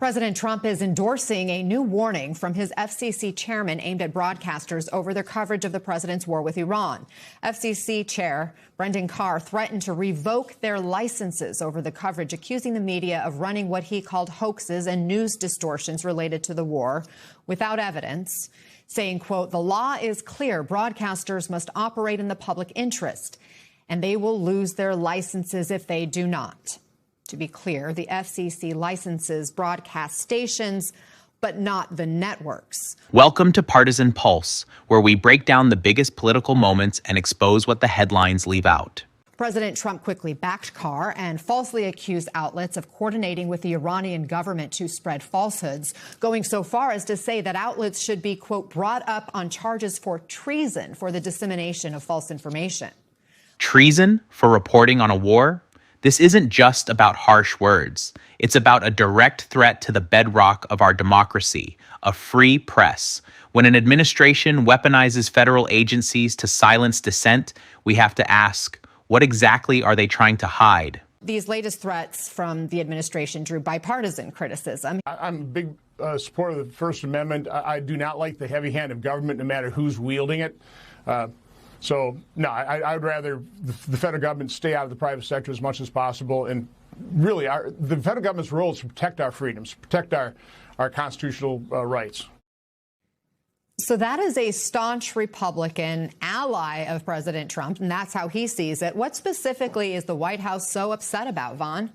President Trump is endorsing a new warning from his FCC chairman aimed at broadcasters over their coverage of the president's war with Iran. FCC chair Brendan Carr threatened to revoke their licenses over the coverage, accusing the media of running what he called hoaxes and news distortions related to the war without evidence, saying, quote, "The law is clear. Broadcasters must operate in the public interest, and they will lose their licenses if they do not." To be clear, the FCC licenses broadcast stations, but not the networks. Welcome to Partisan Pulse, where we break down the biggest political moments and expose what the headlines leave out. President Trump quickly backed Carr and falsely accused outlets of coordinating with the Iranian government to spread falsehoods, going so far as to say that outlets should be, quote, brought up on charges for treason for the dissemination of false information. Treason for reporting on a war? This isn't just about harsh words. It's about a direct threat to the bedrock of our democracy, a free press. When an administration weaponizes federal agencies to silence dissent, we have to ask, what exactly are they trying to hide? These latest threats from the administration drew bipartisan criticism. I'm a big supporter of the First Amendment. I do not like the heavy hand of government, no matter who's wielding it. So, no, I would rather the federal government stay out of the private sector as much as possible. And really, the federal government's role is to protect our freedoms, protect our constitutional rights. So that is a staunch Republican ally of President Trump, and that's how he sees it. What specifically is the White House so upset about, Vaughn?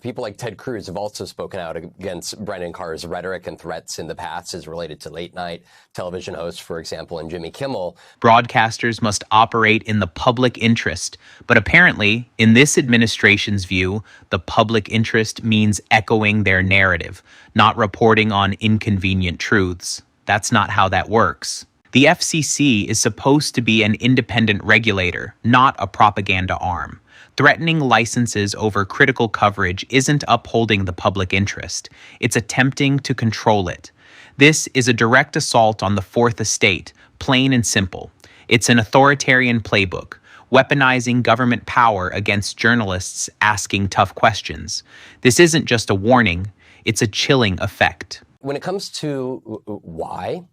People like Ted Cruz have also spoken out against Brendan Carr's rhetoric and threats in the past as related to late-night television hosts, for example, and Jimmy Kimmel. Broadcasters must operate in the public interest. But apparently, in this administration's view, the public interest means echoing their narrative, not reporting on inconvenient truths. That's not how that works. The FCC is supposed to be an independent regulator, not a propaganda arm. Threatening licenses over critical coverage isn't upholding the public interest. It's attempting to control it. This is a direct assault on the Fourth Estate, plain and simple. It's an authoritarian playbook, weaponizing government power against journalists asking tough questions. This isn't just a warning, it's a chilling effect. When it comes to why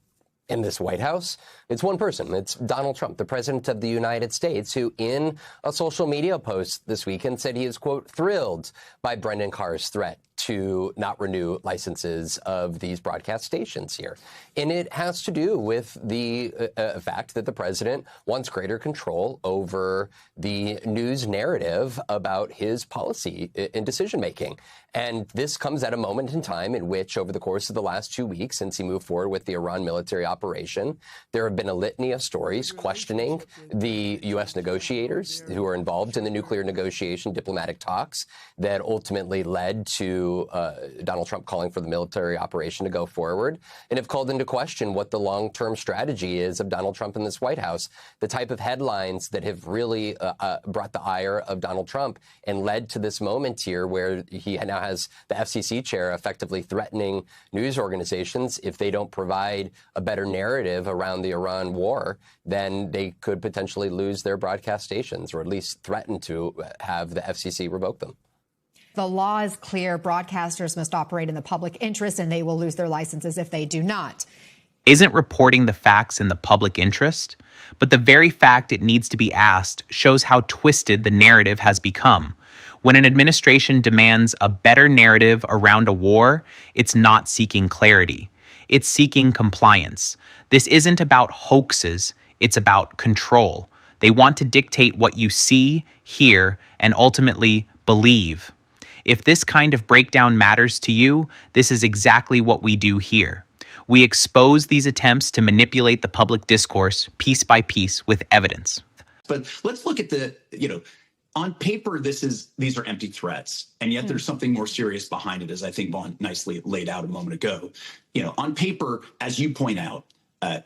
in this White House, it's one person. It's Donald Trump, the president of the United States, who in a social media post this weekend said he is, quote, thrilled by Brendan Carr's threat to not renew licenses of these broadcast stations here. And it has to do with the fact that the president wants greater control over the news narrative about his policy and decision-making. And this comes at a moment in time in which, over the course of the last 2 weeks, since he moved forward with the Iran military operation, there have been a litany of stories questioning the U.S. negotiators who are involved in the nuclear negotiation diplomatic talks that ultimately led to Donald Trump calling for the military operation to go forward, and have called into question what the long-term strategy is of Donald Trump in this White House. The type of headlines that have really brought the ire of Donald Trump and led to this moment here where he now has the FCC chair effectively threatening news organizations if they don't provide a better narrative around the Iran war, then they could potentially lose their broadcast stations, or at least threaten to have the FCC revoke them. The law is clear. Broadcasters must operate in the public interest, and they will lose their licenses if they do not. Isn't reporting the facts in the public interest? But the very fact it needs to be asked shows how twisted the narrative has become. When an administration demands a better narrative around a war, it's not seeking clarity. It's seeking compliance. This isn't about hoaxes. It's about control. They want to dictate what you see, hear, and ultimately believe. If this kind of breakdown matters to you, this is exactly what we do here. We expose these attempts to manipulate the public discourse piece by piece with evidence. But let's look at on paper, these are empty threats, and yet there's something more serious behind it, as I think Vaughn nicely laid out a moment ago. On paper, as you point out,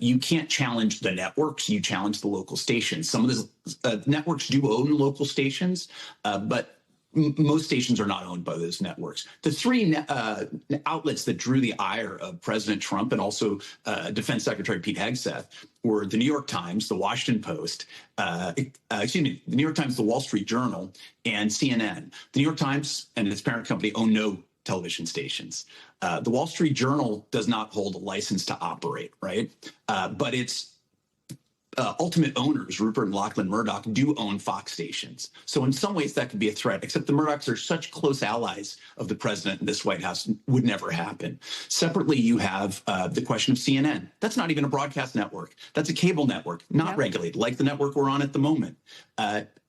you can't challenge the networks, you challenge the local stations. Some of the networks do own local stations, but most stations are not owned by those networks. The three outlets that drew the ire of President Trump and also Defense Secretary Pete Hegseth were the New York Times, the Washington Post, the New York Times, the Wall Street Journal, and CNN. The New York Times and its parent company own no television stations. The Wall Street Journal does not hold a license to operate, right? But its ultimate owners, Rupert and Lachlan Murdoch, do own Fox stations. So in some ways that could be a threat, except the Murdochs are such close allies of the president in this White House, would never happen. Separately, you have the question of CNN. That's not even a broadcast network. That's a cable network, not regulated, like the network we're on at the moment.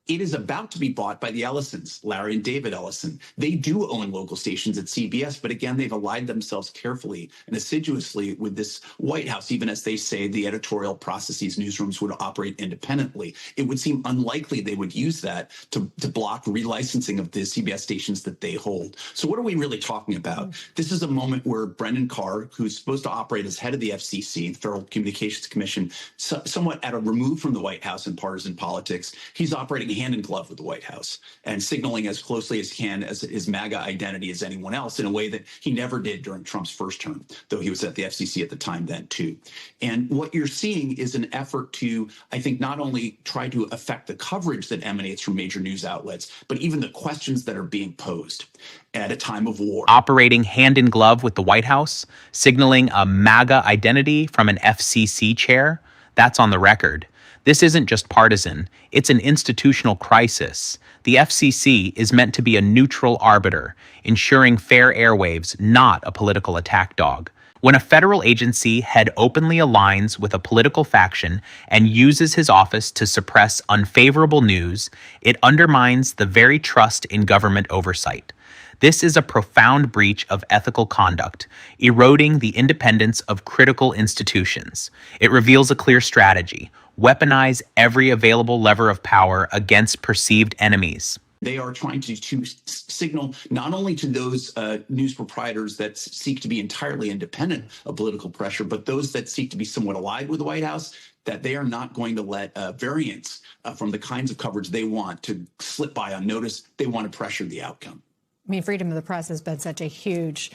It is about to be bought by the Ellisons, Larry and David Ellison. They do own local stations at CBS, but again, they've allied themselves carefully and assiduously with this White House, even as they say the editorial processes, newsrooms would operate independently. It would seem unlikely they would use that to block relicensing of the CBS stations that they hold. So what are we really talking about? This is a moment where Brendan Carr, who's supposed to operate as head of the FCC, the Federal Communications Commission, somewhat at a remove from the White House in partisan politics, he's operating hand in glove with the White House and signaling as closely as he can as his MAGA identity as anyone else in a way that he never did during Trump's first term, though he was at the FCC at the time then too. And what you're seeing is an effort to, I think, not only try to affect the coverage that emanates from major news outlets, but even the questions that are being posed at a time of war. Operating hand in glove with the White House, signaling a MAGA identity from an FCC chair, that's on the record. This isn't just partisan, it's an institutional crisis. The FCC is meant to be a neutral arbiter, ensuring fair airwaves, not a political attack dog. When a federal agency head openly aligns with a political faction and uses his office to suppress unfavorable news, it undermines the very trust in government oversight. This is a profound breach of ethical conduct, eroding the independence of critical institutions. It reveals a clear strategy: weaponize every available lever of power against perceived enemies. They are trying to signal not only to those news proprietors that seek to be entirely independent of political pressure, but those that seek to be somewhat allied with the White House, that they are not going to let variance from the kinds of coverage they want to slip by unnoticed. They want to pressure the outcome. I mean, freedom of the press has been such a huge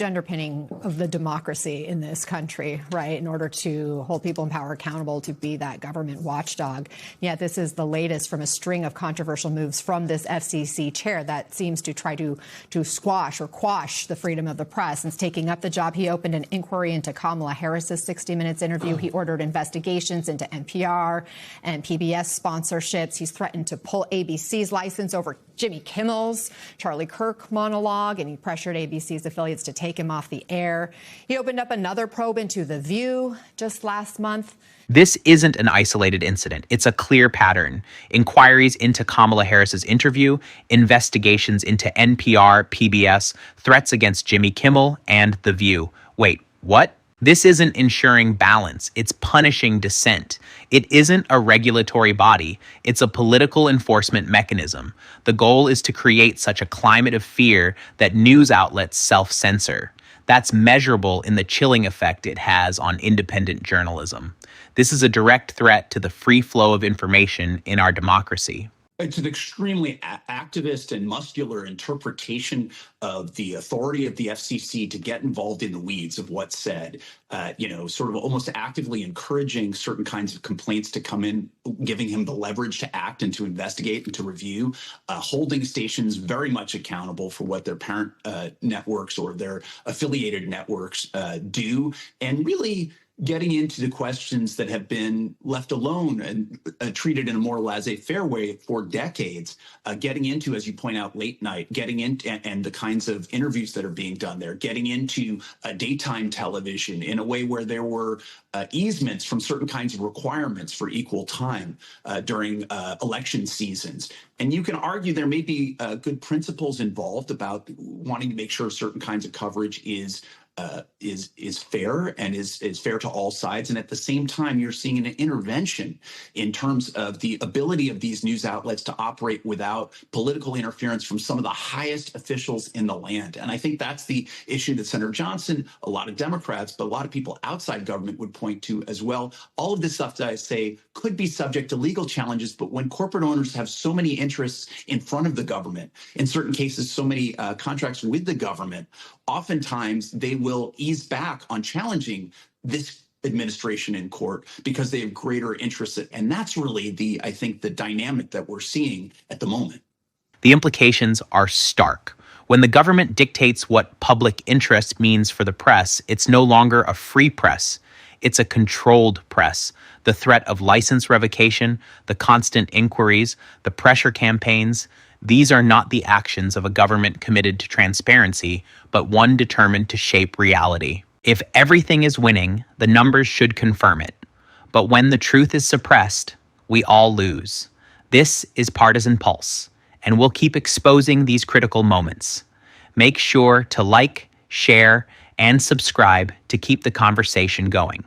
underpinning of the democracy in this country, right? In order to hold people in power accountable, to be that government watchdog. Yet this is the latest from a string of controversial moves from this FCC chair that seems to try to squash or quash the freedom of the press. Since taking up the job, he opened an inquiry into Kamala Harris's 60 Minutes interview. He ordered investigations into NPR and PBS sponsorships. He's threatened to pull ABC's license over Jimmy Kimmel's Charlie Kirk monologue, and he pressured ABC's affiliates to take him off the air. He opened up another probe into The View just last month. This isn't an isolated incident. It's a clear pattern. Inquiries into Kamala Harris's interview, investigations into NPR, PBS, threats against Jimmy Kimmel, and The View. Wait, what? This isn't ensuring balance, it's punishing dissent. It isn't a regulatory body, it's a political enforcement mechanism. The goal is to create such a climate of fear that news outlets self-censor. That's measurable in the chilling effect it has on independent journalism. This is a direct threat to the free flow of information in our democracy. It's an extremely activist and muscular interpretation of the authority of the FCC to get involved in the weeds of what's said, sort of almost actively encouraging certain kinds of complaints to come in, giving him the leverage to act and to investigate and to review, holding stations very much accountable for what their parent networks or their affiliated networks do, and really getting into the questions that have been left alone and treated in a more laissez-faire way for decades, getting into, as you point out, late night, getting into and the kinds of interviews that are being done there, getting into daytime television in a way where there were easements from certain kinds of requirements for equal time during election seasons. And you can argue there may be good principles involved about wanting to make sure certain kinds of coverage is fair and is fair to all sides. And at the same time, you're seeing an intervention in terms of the ability of these news outlets to operate without political interference from some of the highest officials in the land. And I think that's the issue that Senator Johnson, a lot of Democrats, but a lot of people outside government would point to as well. All of this stuff that I say could be subject to legal challenges, but when corporate owners have so many interests in front of the government, in certain cases, so many contracts with the government, oftentimes they will ease back on challenging this administration in court because they have greater interests. And that's really I think the dynamic that we're seeing at the moment. The implications are stark. When the government dictates what public interest means for the press, it's no longer a free press. It's a controlled press. The threat of license revocation, the constant inquiries, the pressure campaigns, these are not the actions of a government committed to transparency, but one determined to shape reality. If everything is winning, the numbers should confirm it. But when the truth is suppressed, we all lose. This is Partisan Pulse, and we'll keep exposing these critical moments. Make sure to like, share, and subscribe to keep the conversation going.